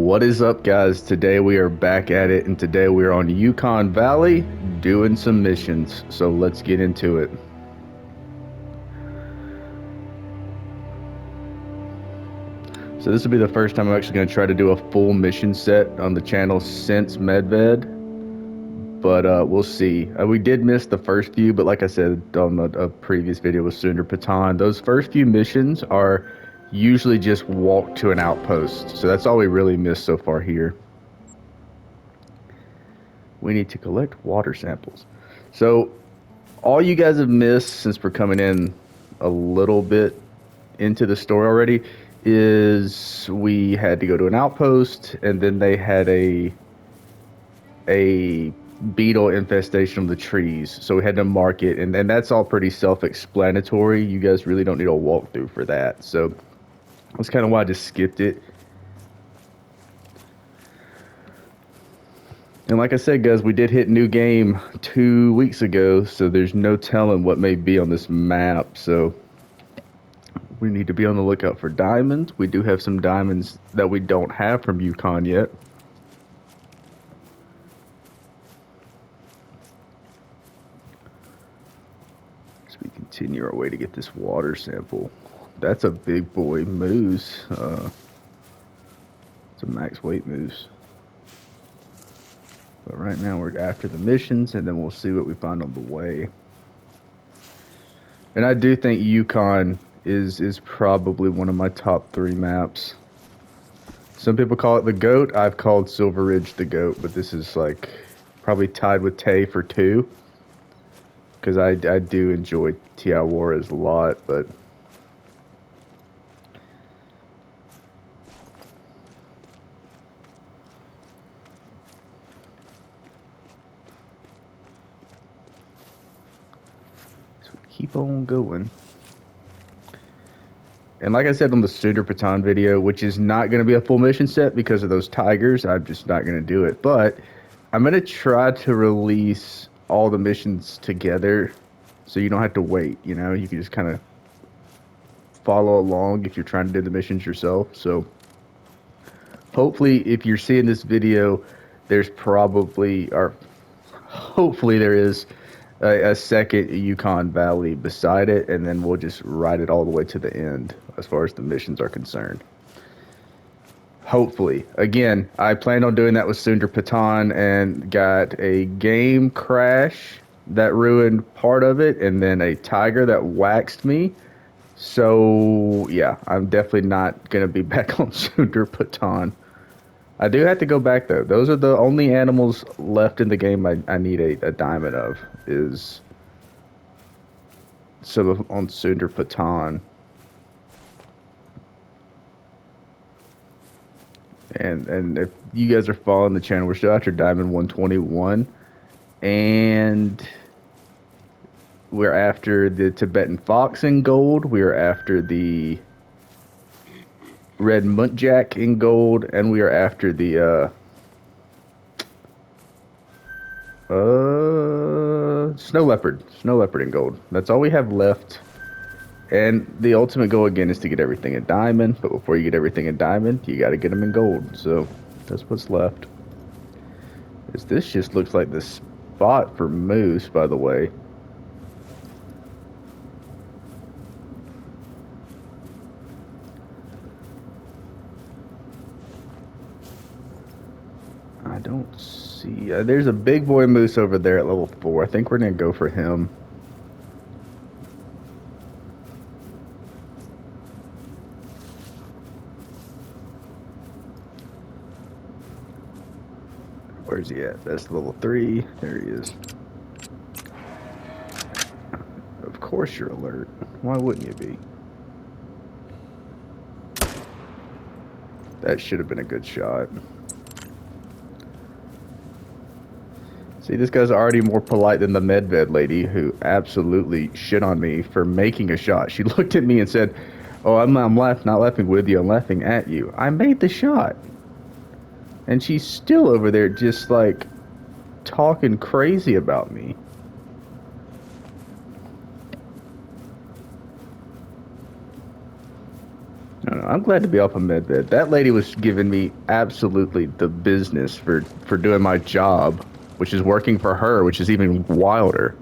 What is up, guys? Today we are back at it, and today we are on Yukon Valley doing some missions. So let's get into it. So this will be the first time I'm actually going to try to do a full mission set on the channel since Medved, but we'll see. We did miss the first few, but like I said on a previous video with Sundar Patan, those first few missions are usually just walk to an outpost. So that's all we really missed so far here. We need to collect water samples. So all you guys have missed, since we're coming in a little bit into the story already, is we had to go to an outpost, and then they had a beetle infestation of the trees, so we had to mark it, and that's all pretty self-explanatory. You guys really don't need a walkthrough for that, so that's kind of why I just skipped it. And like I said, guys, we did hit new game 2 weeks ago, so there's no telling what may be on this map. So we need to be on the lookout for diamonds. We do have some diamonds that we don't have from Yukon yet. So we continue our way to get this water sample. That's a big boy moose. It's a max weight moose. But right now we're after the missions, and then we'll see what we find on the way. And I do think Yukon is probably one of my top 3 maps. Some people call it the GOAT. I've called Silver Ridge the GOAT, but this is like probably tied with Tay for 2. Because I do enjoy T.I. Juarez a lot, but keep on going. And like I said on the Sundar Patan video, which is not going to be a full mission set because of those tigers, I'm just not going to do it. But I'm going to try to release all the missions together so you don't have to wait, you know? You can just kind of follow along if you're trying to do the missions yourself. So hopefully if you're seeing this video, there's probably, or hopefully there is, a second Yukon Valley beside it, and then we'll just ride it all the way to the end as far as the missions are concerned. Hopefully. Again, I planned on doing that with Sundar Patan and got a game crash that ruined part of it, and then a tiger that waxed me. So, yeah, I'm definitely not going to be back on Sundar Patan. I do have to go back, though. Those are the only animals left in the game I need a diamond of, is some of on Sundar Patan. And if you guys are following the channel, we're still after Diamond 121. And we're after the Tibetan fox in gold. We're after the red muntjac in gold, and we are after the snow leopard in gold. That's all we have left, and the ultimate goal again is to get everything in diamond. But before you get everything in diamond, you got to get them in gold. So that's what's left. This just looks like the spot for moose, by the way. I don't see... there's a big boy moose over there at level 4. I think we're going to go for him. Where's he at? That's level 3. There he is. Of course you're alert. Why wouldn't you be? That should have been a good shot. See, this guy's already more polite than the Medved lady, who absolutely shit on me for making a shot. She looked at me and said, "Oh, I'm not laughing with you, I'm laughing at you." I made the shot. And she's still over there just, like, talking crazy about me. I don't know, I'm glad to be off a med bed. That lady was giving me absolutely the business for doing my job, which is working for her, which is even wilder.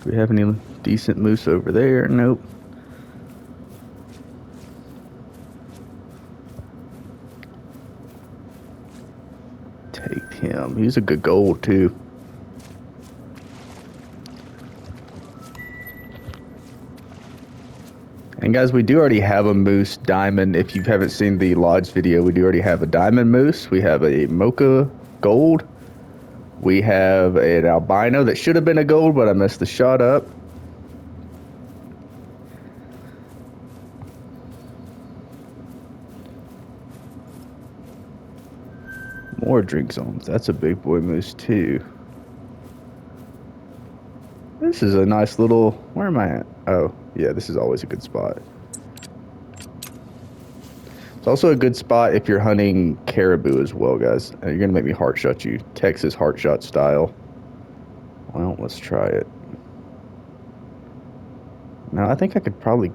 Do we have any decent moose over there? Nope. Take him. He's a good gold too. And guys, we do already have a moose diamond. If you haven't seen the lodge video, we do already have a diamond moose. We have a mocha gold. We have an albino that should have been a gold, but I messed the shot up. More drink zones. That's a big boy moose too. This is a nice little... Where am I at? Oh, yeah, this is always a good spot. It's also a good spot if you're hunting caribou as well, guys. You're going to make me heart shot you. Texas heart shot style. Well, let's try it. Now, I think I could probably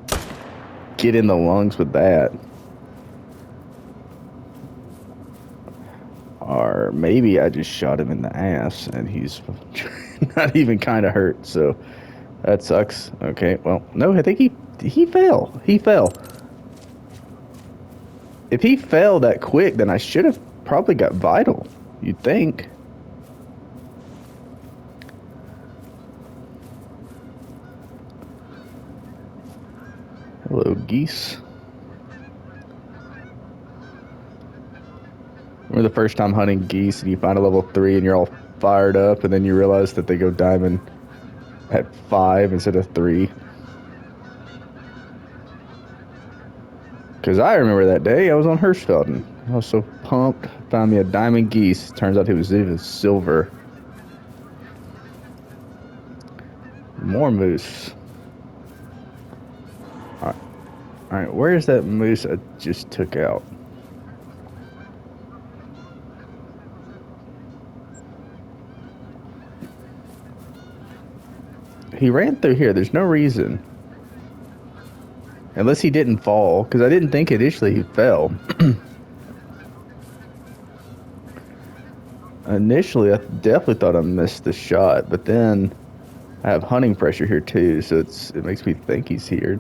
get in the lungs with that. Or maybe I just shot him in the ass and he's not even kind of hurt, so that sucks. Okay, well, no, I think he fell. He fell. If he fell that quick, then I should have probably got vital, you'd think. Hello, geese. Remember the first time hunting geese and you find a level 3 and you're all fired up and then you realize that they go diamond at 5 instead of 3? Because I remember that day I was on Hirschfelden. I was so pumped. Found me a diamond geese. Turns out he was even silver. More moose. Alright, where's that moose I just took out? He ran through here. There's no reason. Unless he didn't fall, because I didn't think initially he fell. Initially, I definitely thought I missed the shot, but then I have hunting pressure here too, so it makes me think he's here.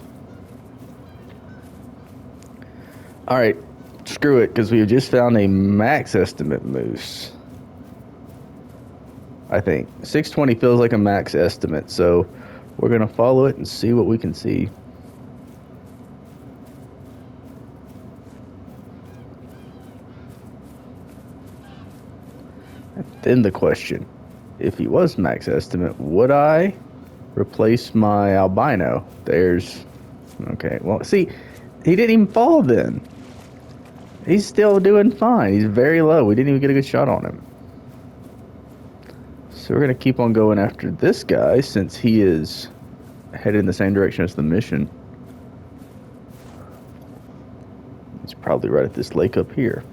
Alright, screw it, because we have just found a max estimate moose. I think 620 feels like a max estimate, so we're gonna follow it and see what we can see. And then the question, if he was max estimate, would I replace my albino? Okay, well, see, he didn't even fall then. He's still doing fine. He's very low. We didn't even get a good shot on him. So we're going to keep on going after this guy since he is headed in the same direction as the mission. He's probably right at this lake up here.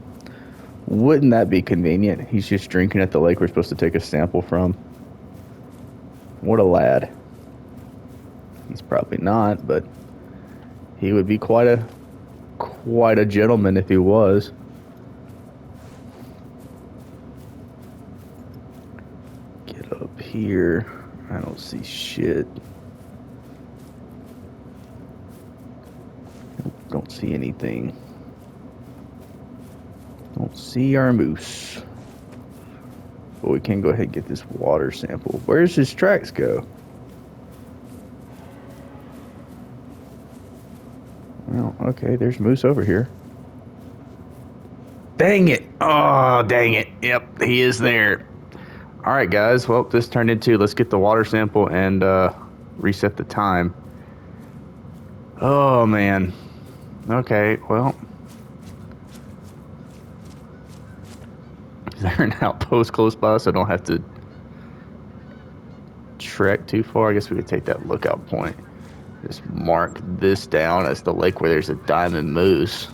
Wouldn't that be convenient? He's just drinking at the lake we're supposed to take a sample from. What a lad. He's probably not, but he would be quite a gentleman if he was. Get up here. I don't see shit. Don't see anything. Don't see our moose. But we can go ahead and get this water sample. Where's his tracks go? Well, okay, there's moose over here. Dang it! Oh, dang it. Yep, he is there. Alright, guys. Well, this turned into, let's get the water sample and reset the time. Oh, man. Okay, well. Is there an outpost close by so I don't have to trek too far? I guess we could take that lookout point. Just mark this down as the lake where there's a diamond moose.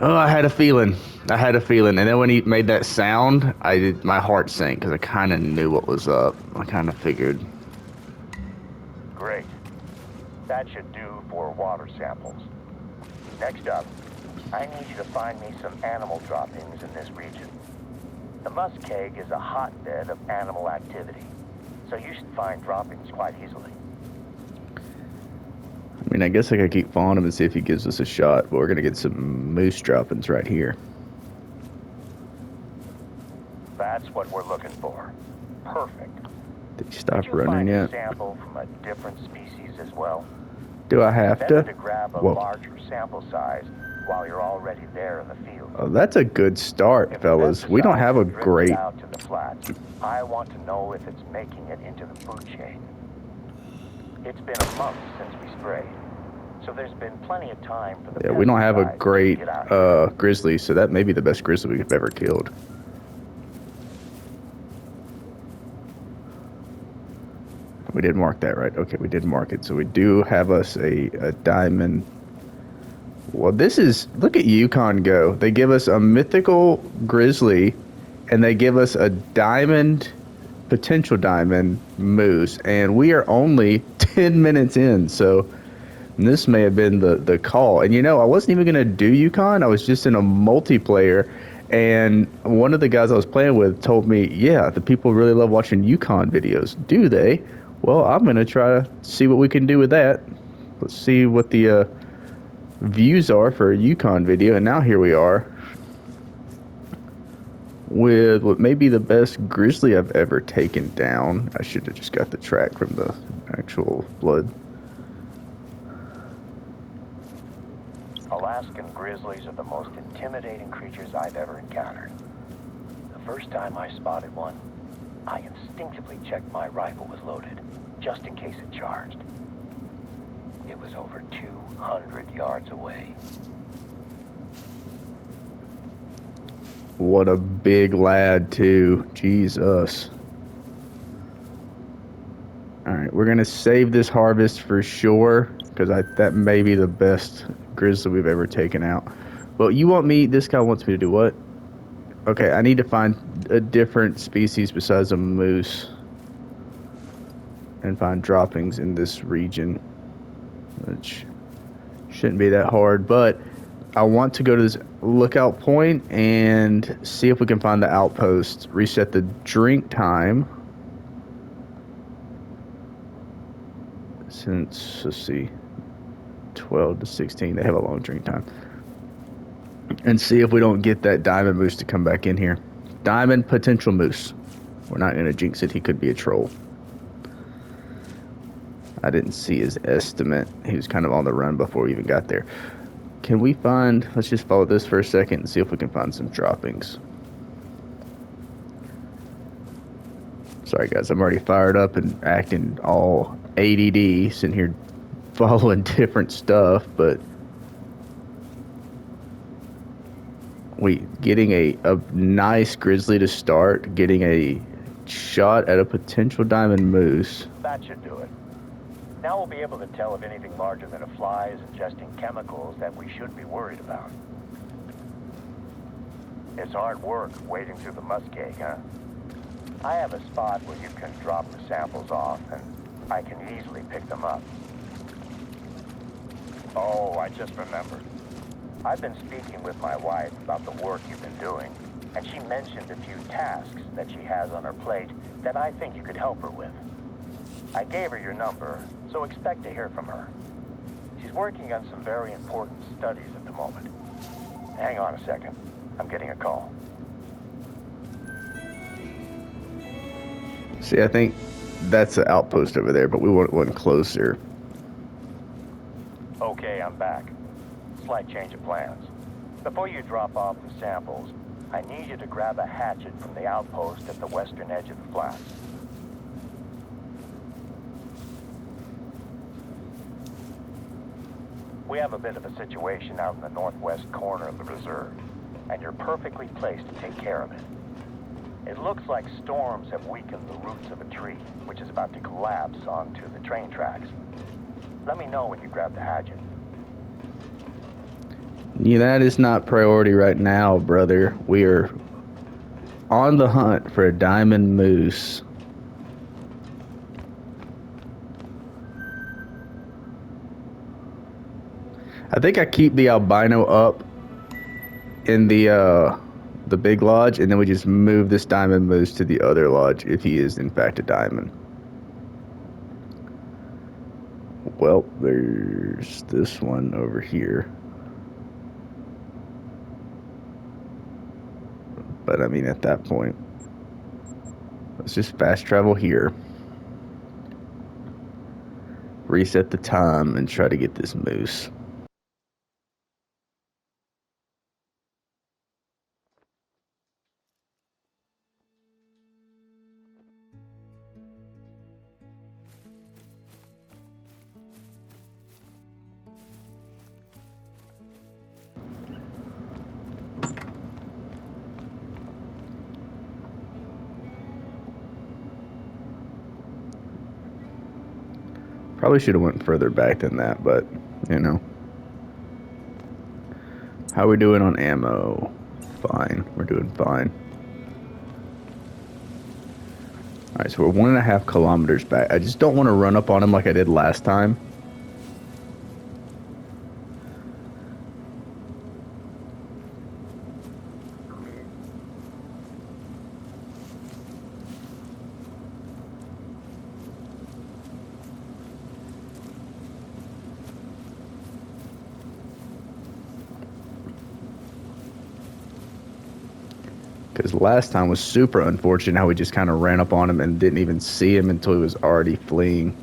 Oh, I had a feeling. And then when he made that sound, my heart sank because I kind of knew what was up. I kind of figured. That should do for water samples. Next up, I need you to find me some animal droppings in this region. The muskeg is a hotbed of animal activity, so you should find droppings quite easily. I mean, I guess I could keep following him and see if he gives us a shot, but we're going to get some moose droppings right here. That's what we're looking for. Perfect. Did he stop Did you running find yet? a sample from a different species as well? Do I have Better to? to grab a Whoa. larger sample size while you're already there in the field. Oh, that's a good start, fellas. We don't have a great... Out to the flats. I want to know if it's making it into the food chain. It's been a month since we sprayed, so there's been plenty of time for the... Yeah, we don't have a pesticides to great get out. grizzly, so that may be the best grizzly we've ever killed. We did mark that, right? Okay, we did mark it. So we do have us a diamond. Well, this is... Look at Yukon go. They give us a mythical grizzly, and they give us a diamond, potential diamond moose. And we are only 10 minutes in, so this may have been the call. And, you know, I wasn't even going to do Yukon. I was just in a multiplayer, and one of the guys I was playing with told me, yeah, the people really love watching Yukon videos. Do they? Well, I'm going to try to see what we can do with that. Let's see what the views are for a Yukon video. And now here we are with what may be the best grizzly I've ever taken down. I should have just got the track from the actual blood. Alaskan grizzlies are the most intimidating creatures I've ever encountered. The first time I spotted one, I instinctively checked my rifle was loaded, just in case it charged. It was over 200 yards away. What a big lad, too. Jesus. Alright, we're going to save this harvest for sure, because that may be the best grizzly we've ever taken out. But you want me... This guy wants me to do what? Okay, I need to find a different species besides a moose and find droppings in this region, which shouldn't be that hard. But I want to go to this lookout point and see if we can find the outpost, reset the drink time. Since, let's see, 12 to 16, they have a long drink time. And see if we don't get that diamond moose to come back in here. Diamond potential moose. We're not going to jinx it. He could be a troll. I didn't see his estimate. He was kind of on the run before we even got there. Can we find... Let's just follow this for a second and see if we can find some droppings. Sorry, guys. I'm already fired up and acting all ADD, sitting here following different stuff, but... getting a nice grizzly to start, getting a shot at a potential diamond moose. That should do it. Now we'll be able to tell if anything larger than a fly is ingesting chemicals that we should be worried about. It's hard work wading through the muskeg, huh? I have a spot where you can drop the samples off, and I can easily pick them up. Oh, I just remembered. I've been speaking with my wife about the work you've been doing, and she mentioned a few tasks that she has on her plate that I think you could help her with. I gave her your number, so expect to hear from her. She's working on some very important studies at the moment. Hang on a second. I'm getting a call. See, I think that's the outpost over there, but we want one closer. Okay, I'm back. Slight change of plans. Before you drop off the samples, I need you to grab a hatchet from the outpost at the western edge of the flats. We have a bit of a situation out in the northwest corner of the reserve, and you're perfectly placed to take care of it. It looks like storms have weakened the roots of a tree, which is about to collapse onto the train tracks. Let me know when you grab the hatchet. Yeah, that is not priority right now, brother. We are on the hunt for a diamond moose. I think I keep the albino up in the big lodge, and then we just move this diamond moose to the other lodge if he is in fact a diamond. Well, there's this one over here. But I mean, at that point, let's just fast travel here. Reset the time and try to get this moose. Probably should have went further back than that, but, you know. How we doing on ammo? Fine. We're doing fine. Alright, so we're 1.5 kilometers back. I just don't want to run up on him like I did last time. Because last time was super unfortunate how we just kind of ran up on him and didn't even see him until he was already fleeing.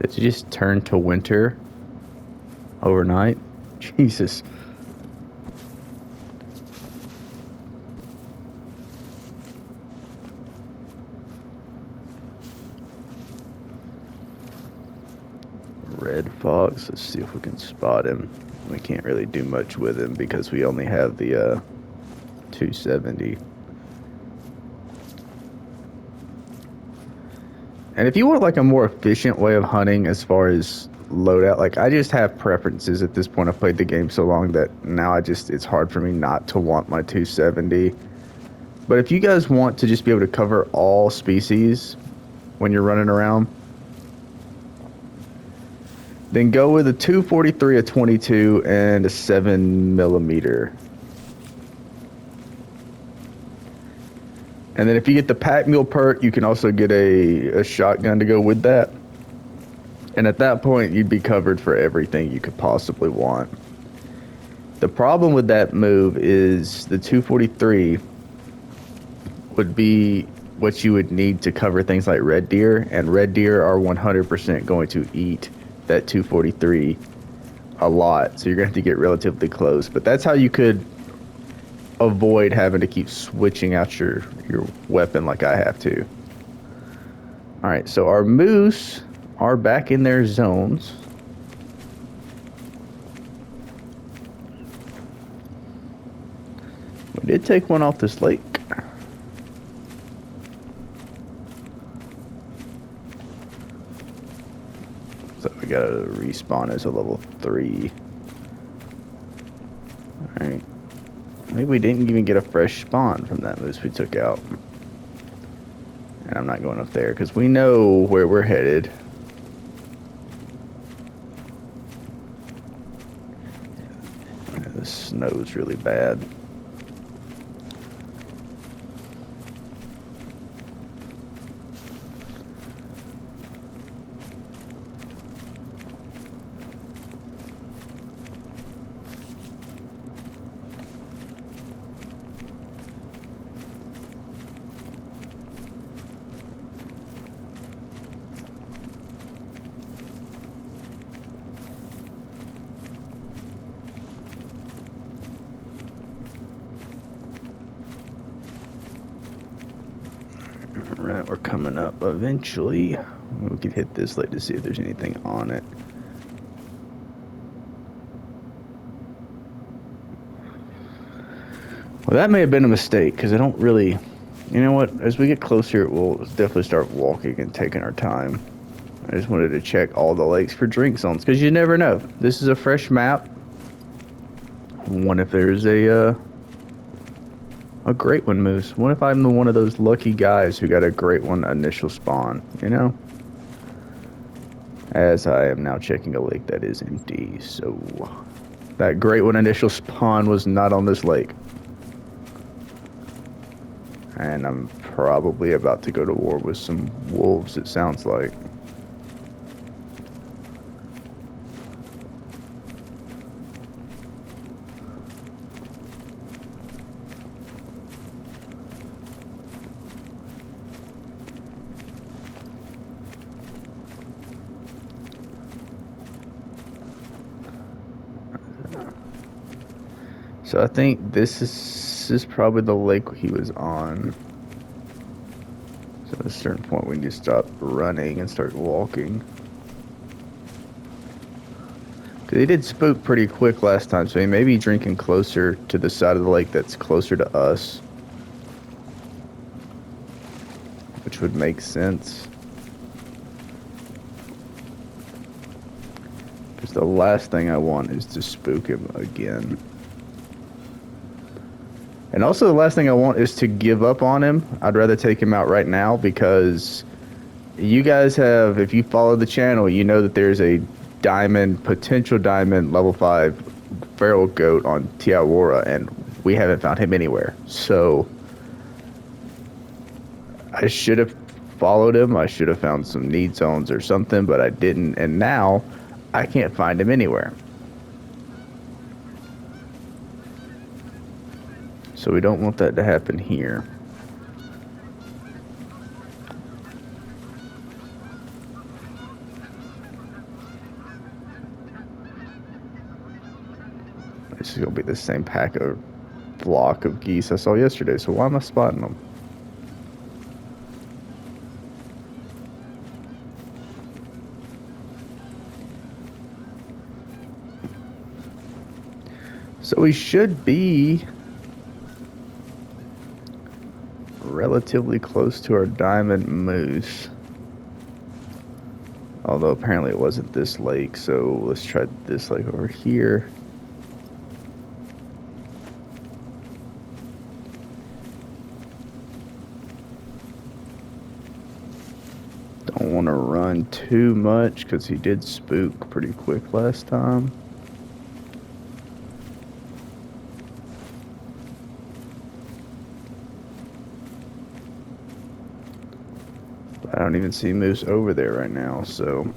Did you just turn to winter overnight? Jesus. Red fox. Let's see if we can spot him. We can't really do much with him because we only have the 270. And if you want like a more efficient way of hunting as far as loadout, like I just have preferences at this point. I've played the game so long that now it's hard for me not to want my 270. But if you guys want to just be able to cover all species when you're running around, then go with a 243, a 22, and a 7mm. And then if you get the pack mule perk, you can also get a shotgun to go with that. And at that point, you'd be covered for everything you could possibly want. The problem with that move is the 243 would be what you would need to cover things like red deer, and red deer are 100% going to eat that 243 a lot, so you're going to have to get relatively close. But that's how you could avoid having to keep switching out your weapon like I have to. Alright, so our moose are back in their zones. We did take one off this lake. So we gotta respawn as a level 3. Alright. Maybe we didn't even get a fresh spawn from that moose we took out. And I'm not going up there because we know where we're headed. The snow's really bad. Alright, we're coming up eventually. We can hit this light to see if there's anything on it. Well, that may have been a mistake, because I don't really... You know what? As we get closer, we'll definitely start walking and taking our time. I just wanted to check all the lakes for drink zones, because you never know. This is a fresh map. What if there's a A great one moose. What if I'm the one of those lucky guys who got a great one initial spawn, you know? As I am now checking a lake that is empty, so that great one initial spawn was not on this lake. And I'm probably about to go to war with some wolves, it sounds like. So I think this is probably the lake he was on. So at a certain point we need to stop running and start walking. Because he did spook pretty quick last time, so he may be drinking closer to the side of the lake that's closer to us. Which would make sense. Because the last thing I want is to spook him again. And also the last thing I want is to give up on him. I'd rather take him out right now because you guys have, if you follow the channel, you know that there's a potential diamond level 5 feral goat on Tiawara, and we haven't found him anywhere. So I should have followed him. I should have found some need zones or something, but I didn't. And now I can't find him anywhere. So we don't want that to happen here. This is going to be the same flock of geese I saw yesterday, so why am I spotting them? So we should be relatively close to our diamond moose. Although apparently it wasn't this lake, so let's try this lake over here. Don't want to run too much because he did spook pretty quick last time. I don't even see moose over there right now, so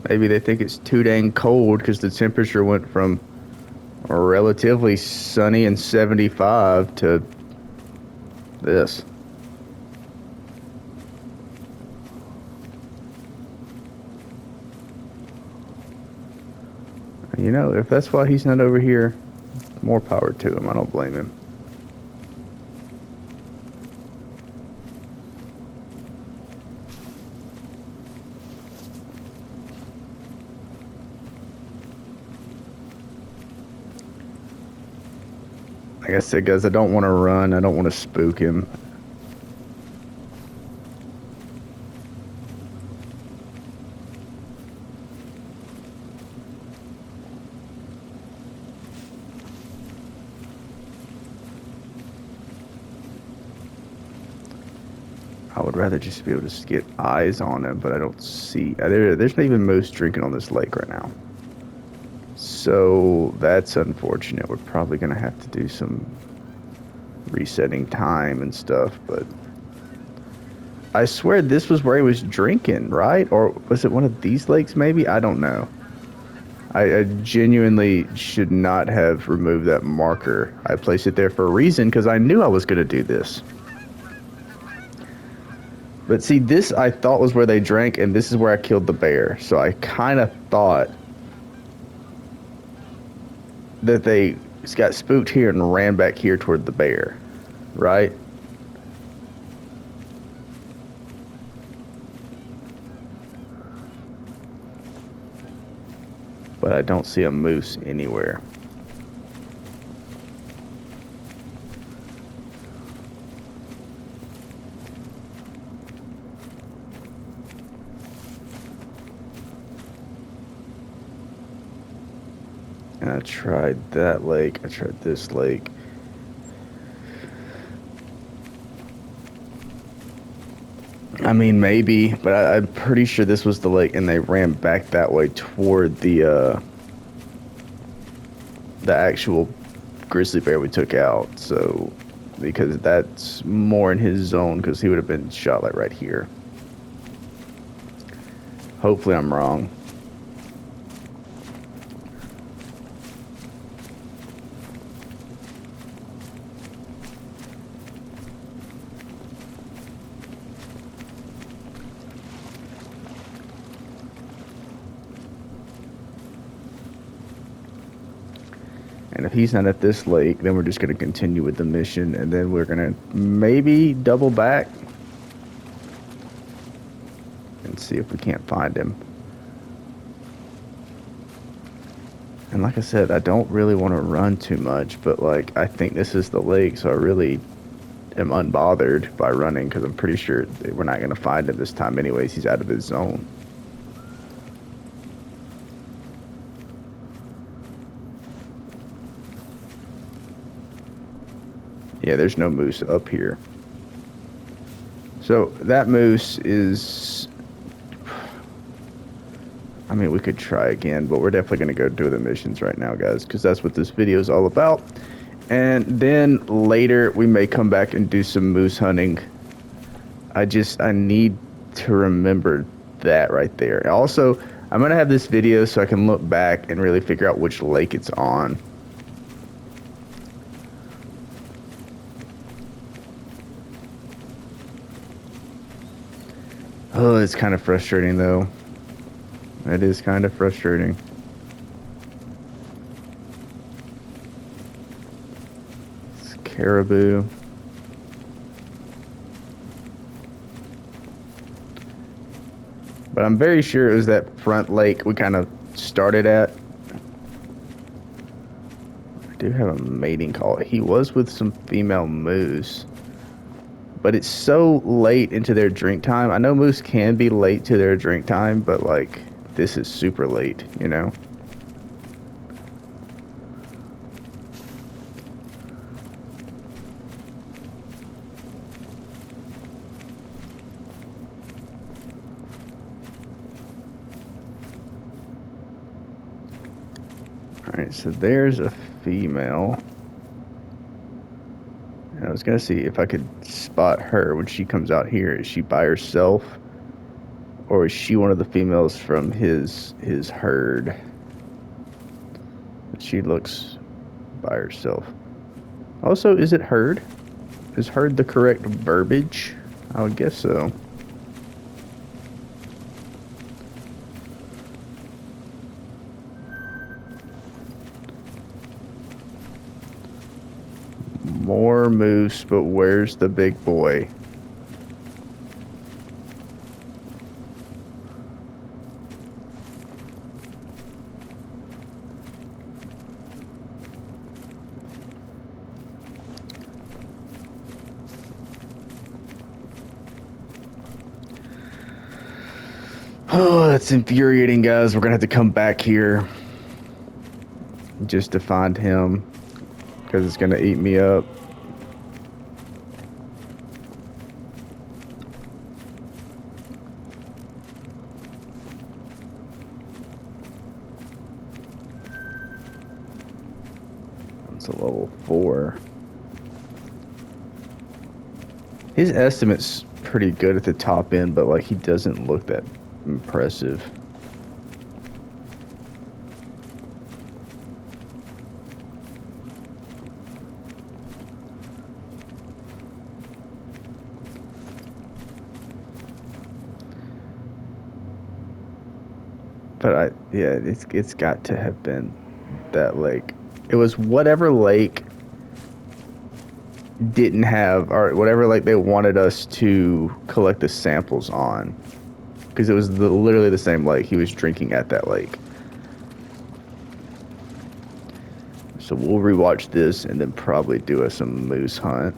maybe they think it's too dang cold because the temperature went from relatively sunny and 75 to this. You know, if that's why he's not over here, more power to him. I don't blame him. Like I said, guys, I don't want to run. I don't want to spook him. I would rather just be able to get eyes on him, but I don't see... There's not even moose drinking on this lake right now. So that's unfortunate. We're probably going to have to do some resetting time and stuff, but I swear this was where he was drinking, right? Or was it one of these lakes maybe? I don't know. I genuinely should not have removed that marker. I placed it there for a reason because I knew I was going to do this. But see, this I thought was where they drank, and this is where I killed the bear. So I kind of thought that they got spooked here and ran back here toward the bear, right? But I don't see a moose anywhere. And I tried that lake. I tried this lake. I mean, maybe, but I'm pretty sure this was the lake, and they ran back that way toward the actual grizzly bear we took out. So, because that's more in his zone, because he would have been shot like right here. Hopefully, I'm wrong. And if he's not at this lake, then we're just going to continue with the mission, and then we're going to maybe double back and see if we can't find him. And like I said, I don't really want to run too much, but like I think this is the lake, so I really am unbothered by running because I'm pretty sure we're not going to find him this time anyways. He's out of his zone. Yeah, there's no moose up here. So that moose is... I mean, we could try again, but we're definitely going to go do the missions right now, guys, because that's what this video is all about. And then later, we may come back and do some moose hunting. I need to remember that right there. Also, I'm going to have this video so I can look back and really figure out which lake it's on. Oh, it's kind of frustrating, though. It is kind of frustrating. It's caribou. But I'm very sure it was that front lake we kind of started at. I do have a mating call. He was with some female moose. But it's so late into their drink time. I know moose can be late to their drink time, but like this is super late, you know? Alright, so there's a female. And I was gonna see if I could spot her when she comes out here. Is she by herself? Or is she one of the females from his herd? She looks by herself. Also, is it herd? Is herd the correct verbiage? I would guess so. More moose, but where's the big boy? Oh, that's infuriating, guys. We're gonna have to come back here just to find him because it's gonna eat me up. It's a level 4. His estimate's pretty good at the top end, but like he doesn't look that impressive. But it's got to have been that lake. It was whatever lake didn't have, or whatever lake they wanted us to collect the samples on, because it was literally the same lake. He was drinking at that lake. So we'll rewatch this and then probably do some moose hunt.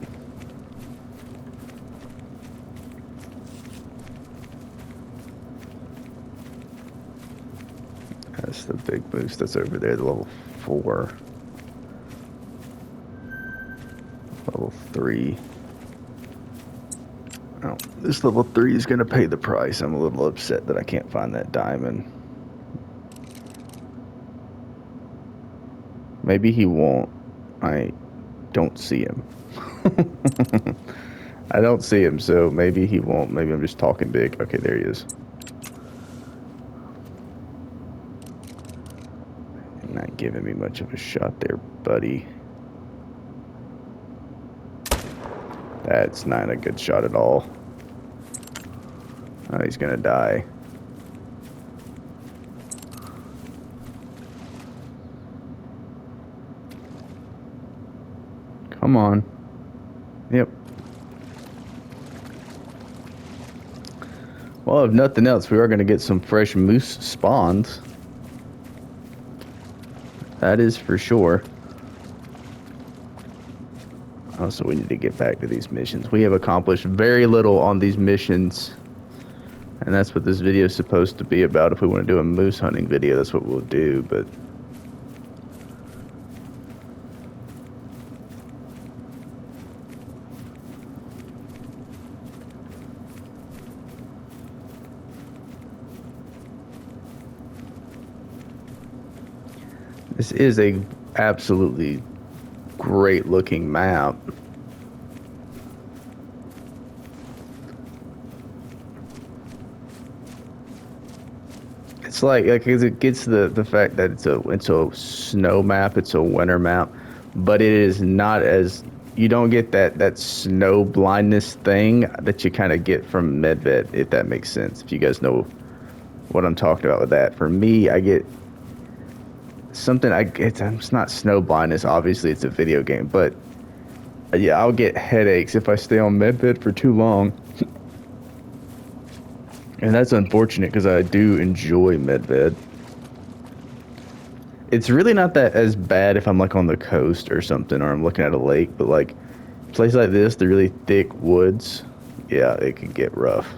That's the big moose that's over there, the level 4. Level 3. Oh, this level 3 is going to pay the price. I'm a little upset that I can't find that diamond. Maybe he won't. I don't see him. I don't see him, so maybe he won't. Maybe I'm just talking big. Okay, there he is. You're not giving me much of a shot there, buddy. That's not a good shot at all. Oh, he's gonna die. Come on. Yep. Well, if nothing else, we are going to get some fresh moose spawns. That is for sure. Also, we need to get back to these missions. We have accomplished very little on these missions. And that's what this video is supposed to be about. If we want to do a moose hunting video, that's what we'll do. But this is a absolutely great looking map. It's like it gets the fact that it's a snow map, it's a winter map, but it is not as, you don't get that snow blindness thing that you kind of get from Medved, if that makes sense. If you guys know what I'm talking about with that. For me, I get something, it's not snow blindness, obviously it's a video game, but yeah, I'll get headaches if I stay on Medved for too long. And that's unfortunate because I do enjoy Medved. It's really not that as bad if I'm like on the coast or something, or I'm looking at a lake, but like a place like this, the really thick woods, yeah, it can get rough.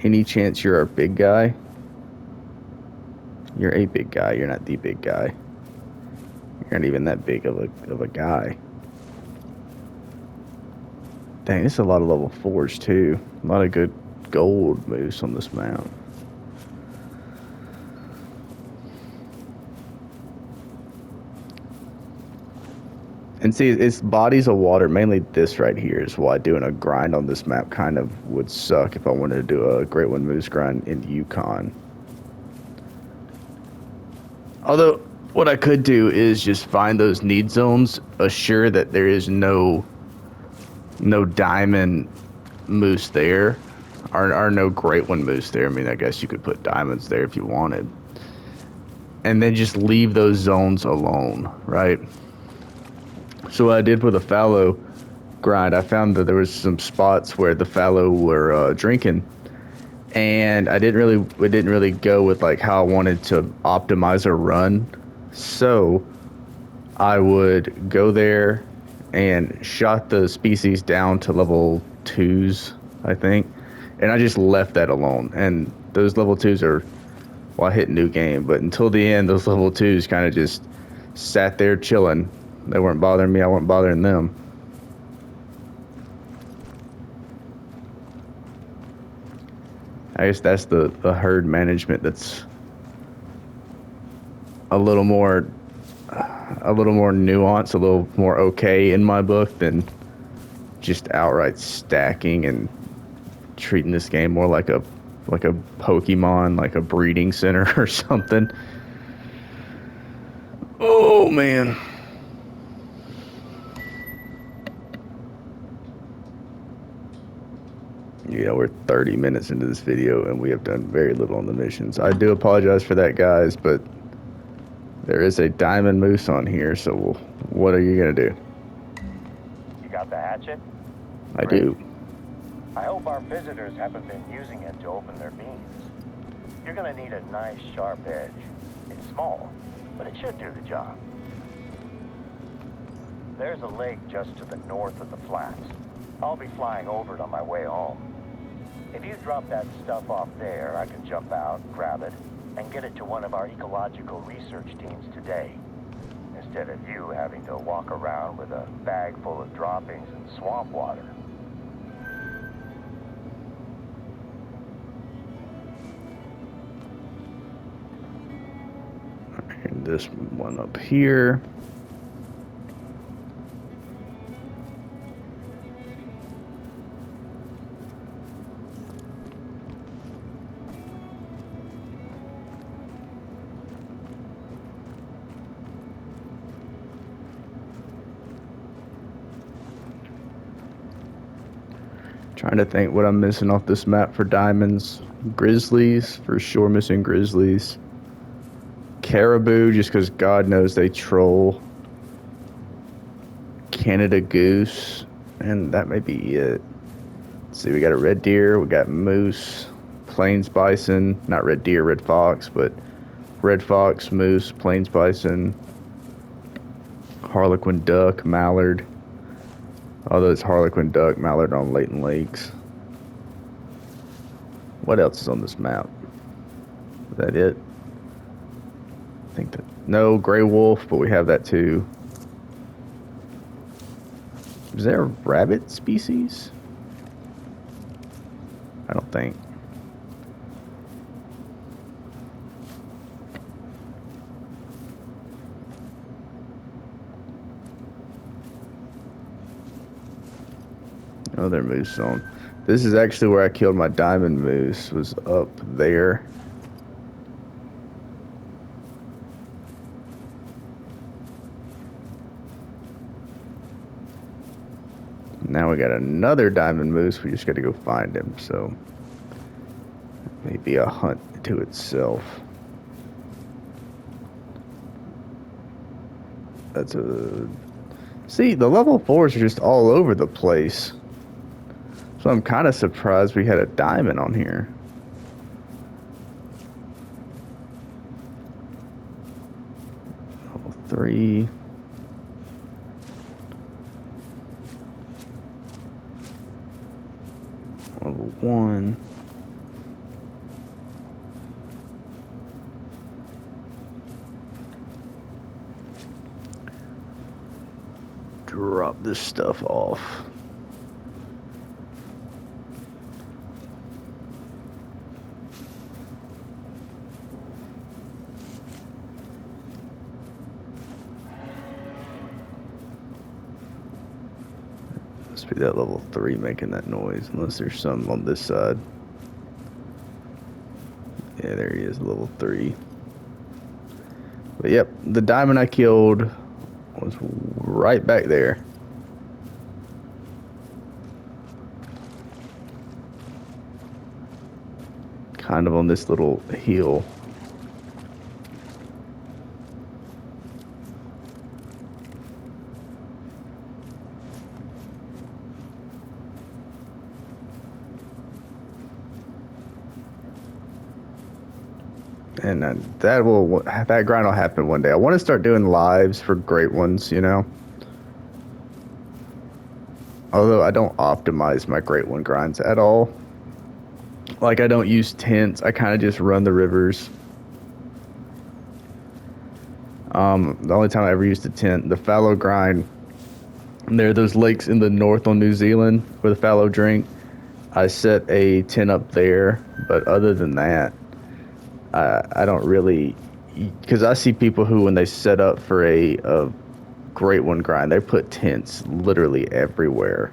Any chance you're a big guy? You're a big guy. You're not the big guy. You're not even that big of a guy. Dang, this is a lot of level 4s too. A lot of good gold moose on this map. And see, it's bodies of water. Mainly this right here is why doing a grind on this map kind of would suck if I wanted to do a Great One Moose grind in Yukon. Although, what I could do is just find those need zones, assure that there is no diamond moose there, or no Great One Moose there. I mean, I guess you could put diamonds there if you wanted. And then just leave those zones alone, right? So what I did with a fallow grind, I found that there was some spots where the fallow were drinking, and it didn't really go with like how I wanted to optimize a run. So I would go there and shot the species down to level 2s, I think, and I just left that alone. And those level 2s are, well, I hit new game, but until the end, those level 2s kind of just sat there chilling. They weren't bothering me, I wasn't bothering them. I guess that's the herd management that's a little more nuanced, a little more okay in my book than just outright stacking and treating this game more like a Pokemon, like a breeding center or something. Oh man. You know, we're 30 minutes into this video and we have done very little on the missions. I do apologize for that, guys, but there is a diamond moose on here, so what are you going to do? You got the hatchet? I do. I hope our visitors haven't been using it to open their beams. You're going to need a nice sharp edge. It's small, but it should do the job. There's a lake just to the north of the flats. I'll be flying over it on my way home. If you drop that stuff off there, I can jump out, grab it, and get it to one of our ecological research teams today. Instead of you having to walk around with a bag full of droppings and swamp water. And this one up here. Trying to think what I'm missing off this map for diamonds. Grizzlies, for sure missing grizzlies. Caribou, just because God knows they troll. Canada goose, and that may be it. Let's see, we got a red deer, we got moose, plains bison, not red deer, red fox, but red fox, moose, plains bison, harlequin duck, mallard. Although it's harlequin duck, mallard on Leighton Lakes. What else is on this map? Is that it? I think that, no, gray wolf, but we have that too. Is there a rabbit species? I don't think. Oh, there moose on. This is actually where I killed my diamond moose, was up there. Now we got another diamond moose. We just got to go find him. So maybe a hunt to itself. That's a... See, the level 4s are just all over the place. So I'm kind of surprised we had a diamond on here. Level 3. Level 1. Drop this stuff off. Must be that level 3 making that noise, unless there's some on this side. Yeah, there he is, level 3. But yep, the diamond I killed was right back there. Kind of on this little hill. And that grind will happen one day. I want to start doing lives for great ones, you know. Although I don't optimize my great one grinds at all. Like, I don't use tents. I kind of just run the rivers. The only time I ever used a tent, the fallow grind. There are those lakes in the north on New Zealand where the fallow drink. I set a tent up there, but other than that, I don't really, because I see people who, when they set up for a great one grind, they put tents literally everywhere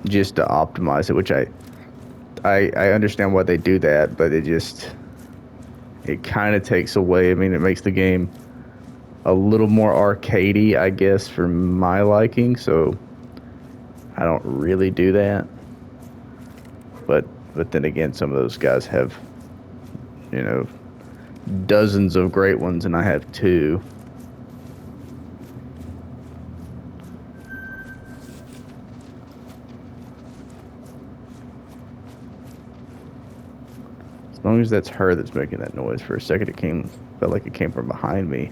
just to optimize it, which I understand why they do that, but it kind of takes away. I mean, it makes the game a little more arcadey, I guess, for my liking, so I don't really do that. But then again, some of those guys have, you know, dozens of great ones, and I have 2. As long as that's her that's making that noise. For a second, felt like it came from behind me.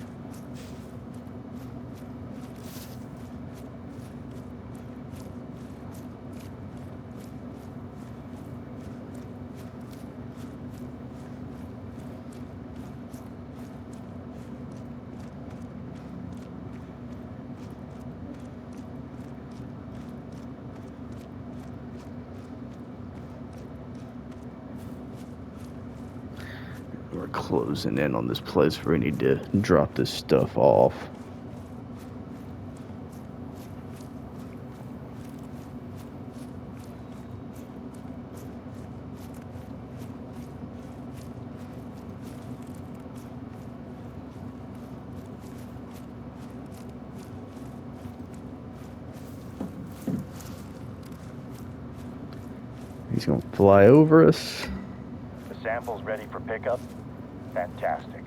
closing in on this place where we need to drop this stuff off. He's gonna fly over us. The sample's ready for pickup? Fantastic.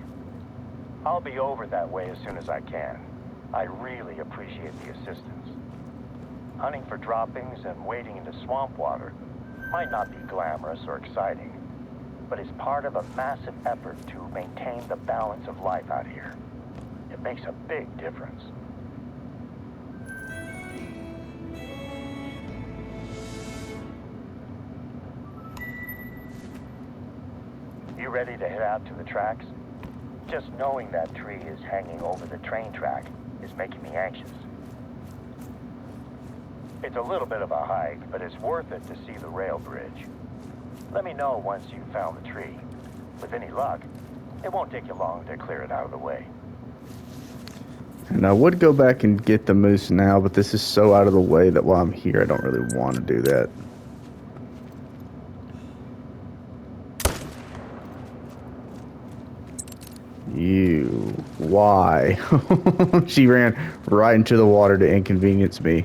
I'll be over that way as soon as I can. I really appreciate the assistance. Hunting for droppings and wading into swamp water might not be glamorous or exciting, but it's part of a massive effort to maintain the balance of life out here. It makes a big difference. You ready to head out to the tracks? Just knowing that tree is hanging over the train track is making me anxious. It's a little bit of a hike, but it's worth it to see the rail bridge. Let me know once you've found the tree. With any luck, it won't take you long to clear it out of the way. And I would go back and get the moose now, but this is so out of the way that while I'm here, I don't really want to do that. Why? She ran right into the water to inconvenience me.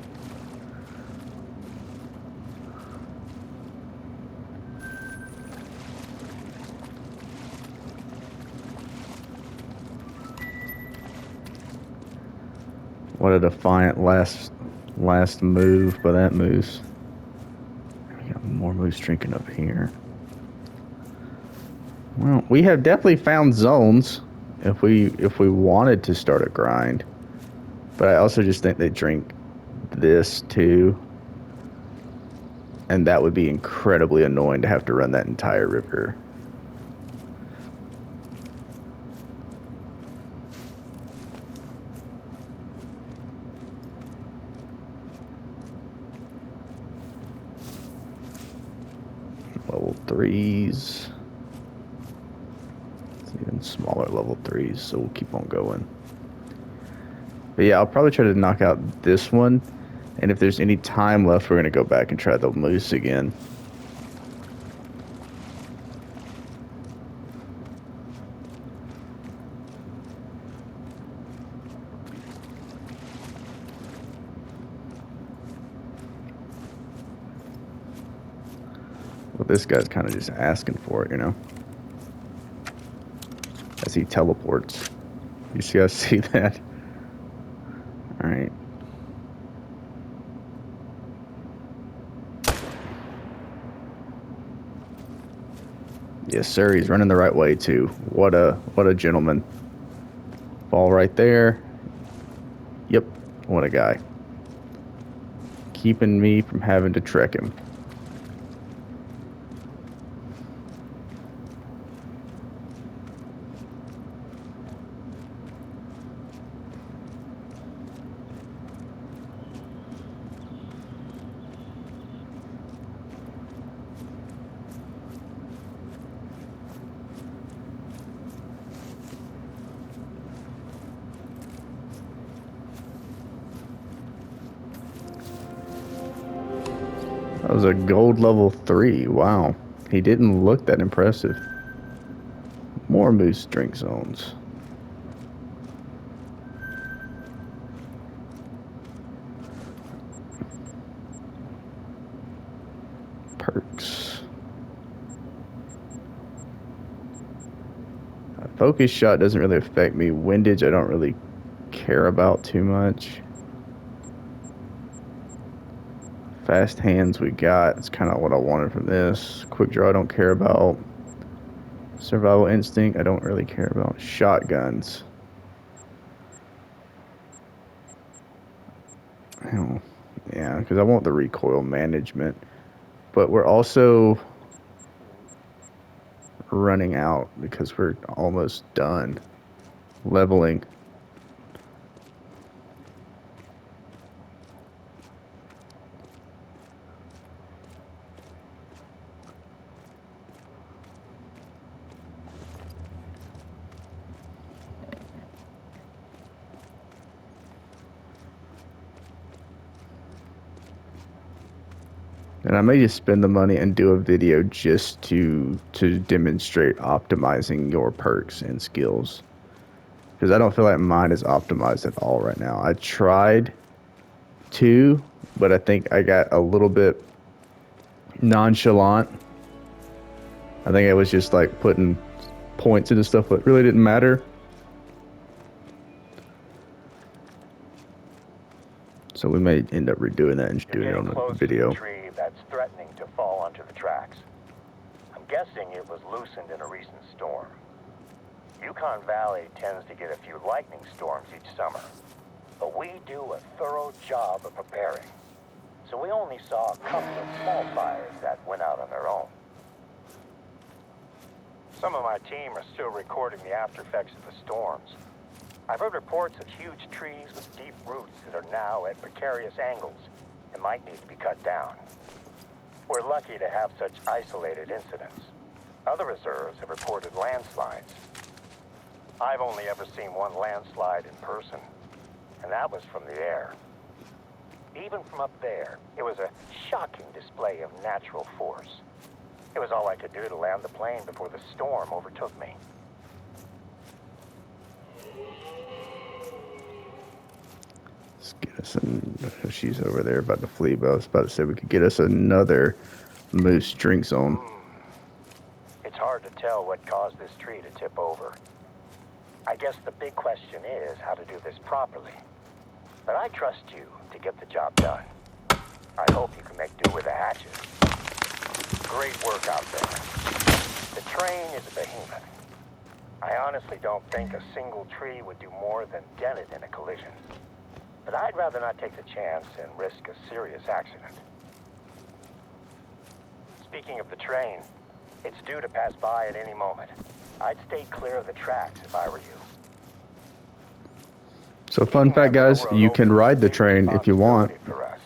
What a defiant last move by that moose. We got more moose drinking up here. Well, we have definitely found zones if we wanted to start a grind. But I also just think they drink this too. And that would be incredibly annoying to have to run that entire river. Level 3s. Even smaller level 3s, so we'll keep on going. But yeah, I'll probably try to knock out this one, and if there's any time left, we're going to go back and try the moose again. Well, this guy's kind of just asking for it, you know? As he teleports. You guys see that? Alright. Yes, sir, he's running the right way too. What a gentleman. Ball right there. Yep, what a guy. Keeping me from having to trek him. That was a gold level 3. Wow. He didn't look that impressive. More moose drink zones. Perks. A focus shot doesn't really affect me. Windage I don't really care about too much. Fast hands we got. It's kind of what I wanted from this. Quick draw I don't care about. Survival instinct I don't really care about. Shotguns. Oh, yeah, because I want the recoil management. But we're also running out because we're almost done leveling. And I may just spend the money and do a video just to demonstrate optimizing your perks and skills. Because I don't feel like mine is optimized at all right now. I tried to, but I think I got a little bit nonchalant. I think I was just like putting points into stuff that really didn't matter. So we may end up redoing that and just doing it on a video. To the tree that's threatening to fall onto the tracks. I'm guessing it was loosened in a recent storm. Yukon Valley tends to get a few lightning storms each summer, but we do a thorough job of preparing. So we only saw a couple of small fires that went out on their own. Some of my team are still recording the after effects of the storms. I've heard reports of huge trees with deep roots that are now at precarious angles and might need to be cut down. We're lucky to have such isolated incidents. Other reserves have reported landslides. I've only ever seen one landslide in person, and that was from the air. Even from up there, it was a shocking display of natural force. It was all I could do to land the plane before the storm overtook me. Let's get us she's over there about to flee, but I was about to say we could get us another moose drink zone. It's hard to tell what caused this tree to tip over. I guess the big question is how to do this properly. But I trust you to get the job done. I hope you can make do with the hatches. Great work out there. The train is a behemoth. I honestly don't think a single tree would do more than dent it in a collision. But I'd rather not take the chance and risk a serious accident. Speaking of the train, it's due to pass by at any moment. I'd stay clear of the tracks if I were you. So fun fact, guys, you can ride the train if you want. For us.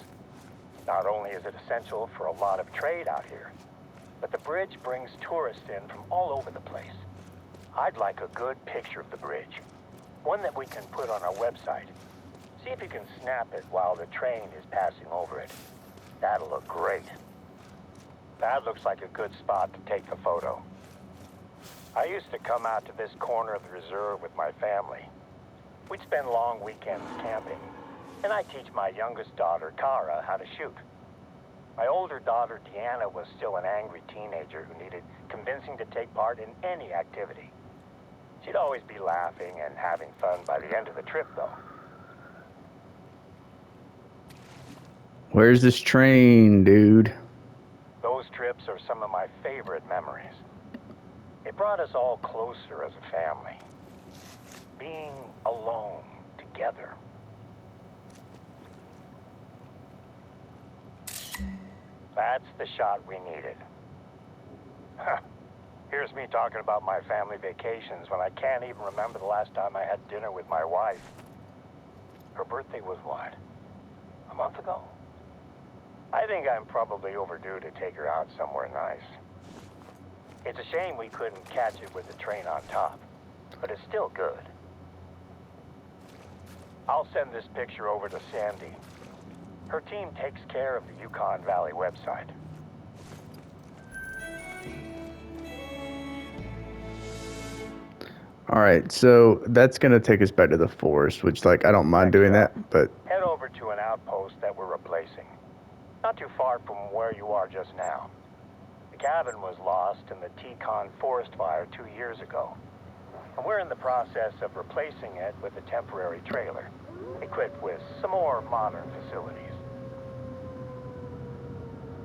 Not only is it essential for a lot of trade out here, but the bridge brings tourists in from all over the place. I'd like a good picture of the bridge. One that we can put on our website. See if you can snap it while the train is passing over it. That'll look great. That looks like a good spot to take the photo. I used to come out to this corner of the reserve with my family. We'd spend long weekends camping, and I teach my youngest daughter, Kara, how to shoot. My older daughter, Deanna, was still an angry teenager who needed convincing to take part in any activity. She'd always be laughing and having fun by the end of the trip, though. Where's this train, dude? Those trips are some of my favorite memories. It brought us all closer as a family. Being alone together. That's the shot we needed. Here's me talking about my family vacations when I can't even remember the last time I had dinner with my wife. Her birthday was what? A month ago? I think I'm probably overdue to take her out somewhere nice. It's a shame we couldn't catch it with the train on top, but it's still good. I'll send this picture over to Sandy. Her team takes care of the Yukon Valley website. All right, so that's going to take us back to the forest, which, like, I don't mind doing that, but... Head over to an outpost that we're replacing. Not too far from where you are just now. The cabin was lost in the Yukon forest fire 2 years ago. And we're in the process of replacing it with a temporary trailer, equipped with some more modern facilities.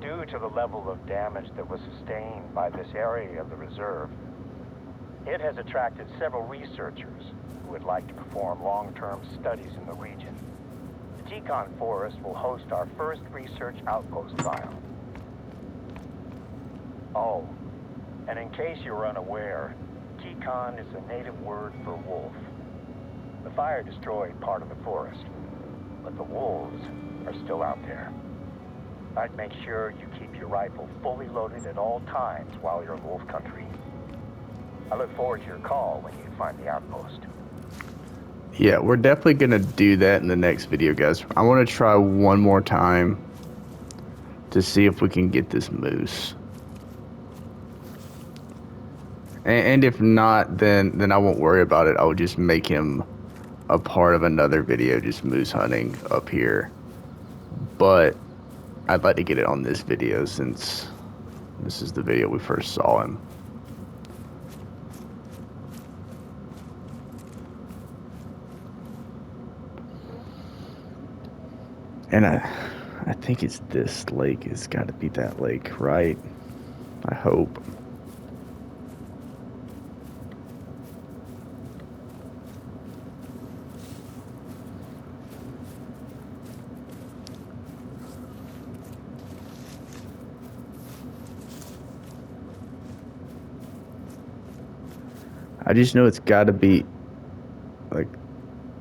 Due to the level of damage that was sustained by this area of the reserve, it has attracted several researchers who would like to perform long-term studies in the region. The Yukon Forest will host our first research outpost trial. Oh, and in case you were unaware, Yukon is a native word for wolf. The fire destroyed part of the forest, but the wolves are still out there. I'd make sure you keep your rifle fully loaded at all times while you're in wolf country. I look forward to your call when you find the outpost. Yeah, we're definitely going to do that in the next video, guys. I want to try one more time to see if we can get this moose. And if not, then I won't worry about it. I'll just make him a part of another video, just moose hunting up here. But I'd like to get it on this video since this is the video we first saw him. And I think it's this lake. It's got to be that lake, right? I hope. I just know it's got to be like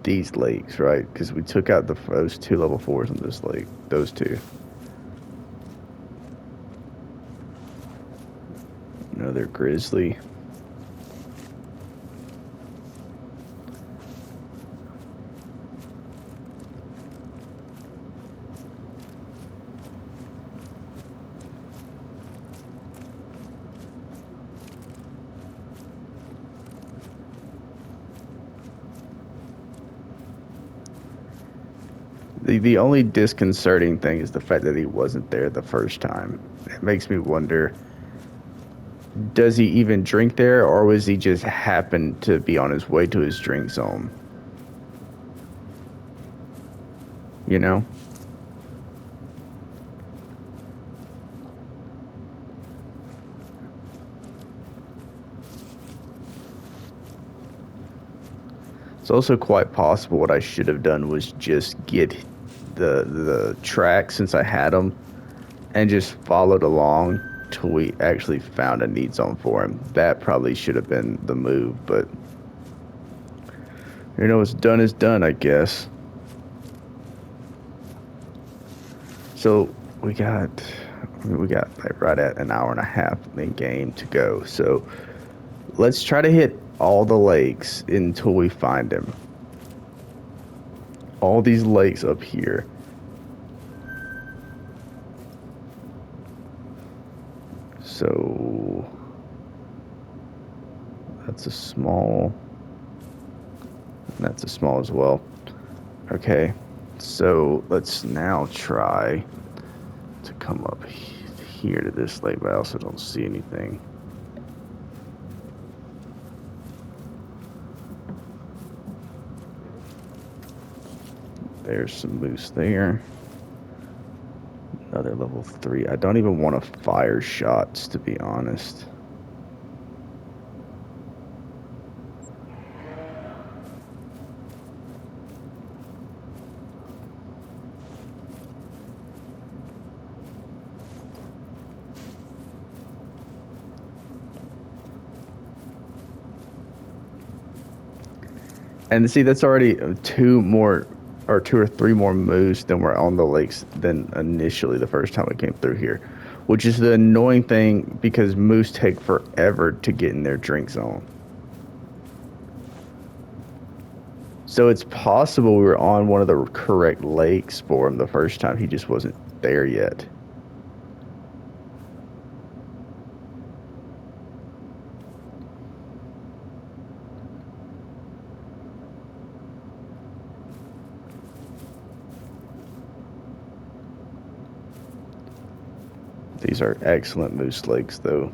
these lakes, right? Because we took out those 2 level 4s on this lake. Those 2. Another grizzly. The only disconcerting thing is the fact that he wasn't there the first time. It makes me wonder, does he even drink there, or was he just happened to be on his way to his drink zone? You know? It's also quite possible what I should have done was just get the track, since I had them, and just followed along till we actually found a need zone for him. That probably should have been the move, but what's done is done, I guess. So we got like right at an hour and a half in game to go. So let's try to hit all the lakes until we find him. All these lakes up here. So that's a small. That's a small as well. Okay, so let's now try to come up here to this lake, but I also don't see anything. There's some moose there. Another level 3. I don't even want to fire shots, to be honest. And see, that's already 2 or 3 more moose than were on the lakes than initially the first time we came through here, which is the annoying thing because moose take forever to get in their drink zone. So it's possible we were on one of the correct lakes for him the first time. He just wasn't there yet. These are excellent moose lakes, though.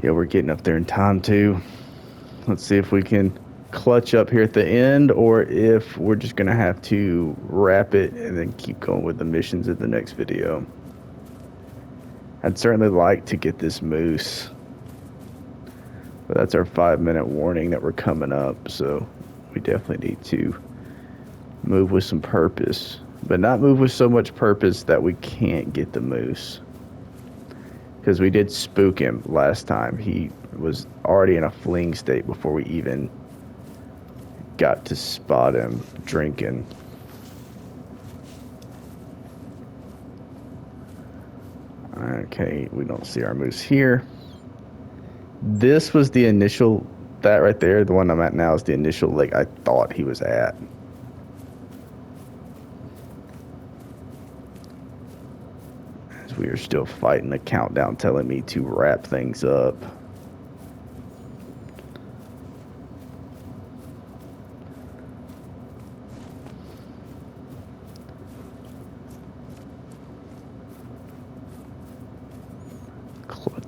Yeah, we're getting up there in time, too. Let's see if we can clutch up here at the end, or if we're just going to have to wrap it and then keep going with the missions in the next video. I'd certainly like to get this moose. But that's our 5-minute warning that we're coming up, so we definitely need to move with some purpose. But not move with so much purpose that we can't get the moose. Because we did spook him last time. He was already in a fleeing state before we even got to spot him drinking. Okay, we don't see our moose here. This was the initial that right there, the one I'm at now, is the initial lake I thought he was at. As we are still fighting the countdown telling me to wrap things up.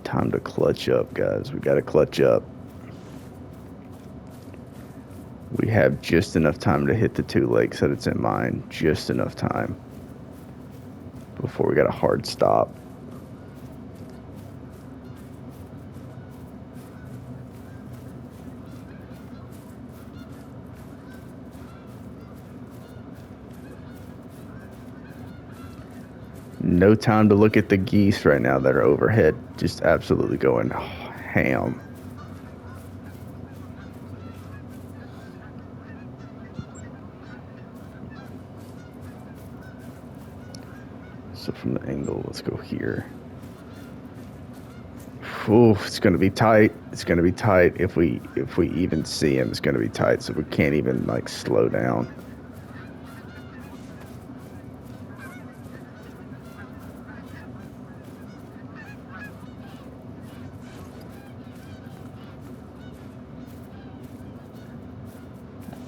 Time to clutch up, guys. We got to clutch up. We have just enough time to hit the 2 lakes that it's in mine. Just enough time before we got a hard stop. No time to look at the geese right now that are overhead. Just absolutely going ham. So from the angle, let's go here. Ooh, it's going to be tight. It's going to be tight. If we even see him, it's going to be tight. So we can't even like slow down.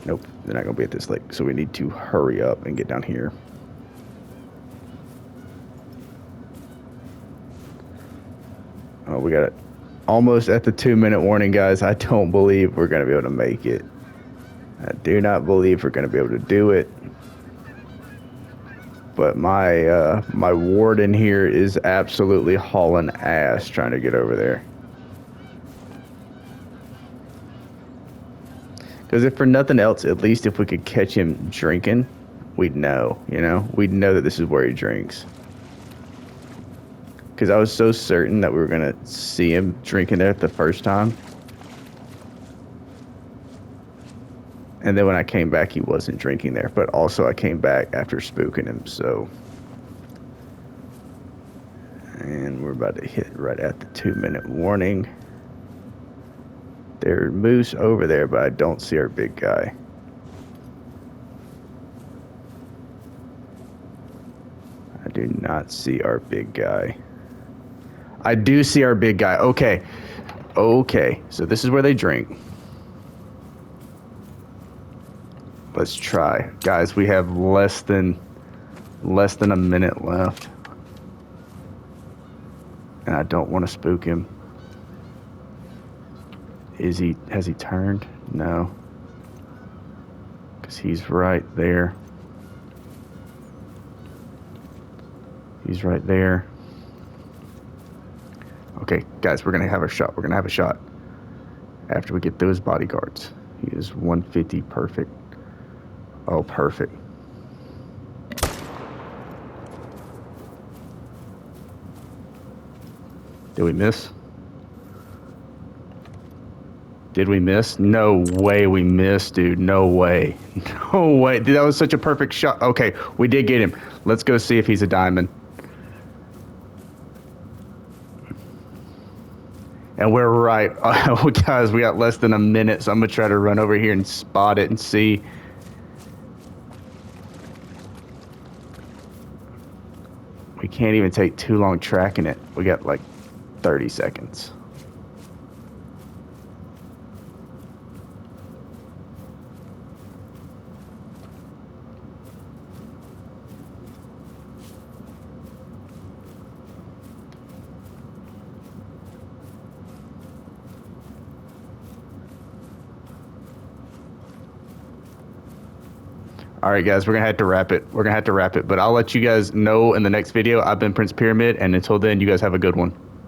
Nope, they're not going to be at this lake. So we need to hurry up and get down here. Oh, we got it almost at the 2-minute warning, guys. I don't believe we're going to be able to make it. I do not believe we're going to be able to do it. But my my warden here is absolutely hauling ass trying to get over there. Because if for nothing else, at least if we could catch him drinking, we'd know, you know? We'd know that this is where he drinks. Because I was so certain that we were going to see him drinking there the first time. And then when I came back, he wasn't drinking there. But also I came back after spooking him, so... And we're about to hit right at the 2-minute warning. There's moose over there, but I don't see our big guy. I do not see our big guy. I do see our big guy. Okay. Okay. So this is where they drink. Let's try. Guys, we have less than a minute left. And I don't want to spook him. Has he turned? No. Because he's right there. He's right there. Okay, guys, we're going to have a shot. We're going to have a shot. After we get those bodyguards. He is 150 perfect. Oh, perfect. Did we miss? Did we miss? No way we missed, dude. No way. No way. Dude, that was such a perfect shot. Okay, we did get him. Let's go see if he's a diamond. And we're right. Guys, we got less than a minute, so I'm going to try to run over here and spot it and see. We can't even take too long tracking it. We got like 30 seconds. All right, guys, we're going to have to wrap it. But I'll let you guys know in the next video. I've been Prince Pyramid, and until then, you guys have a good one.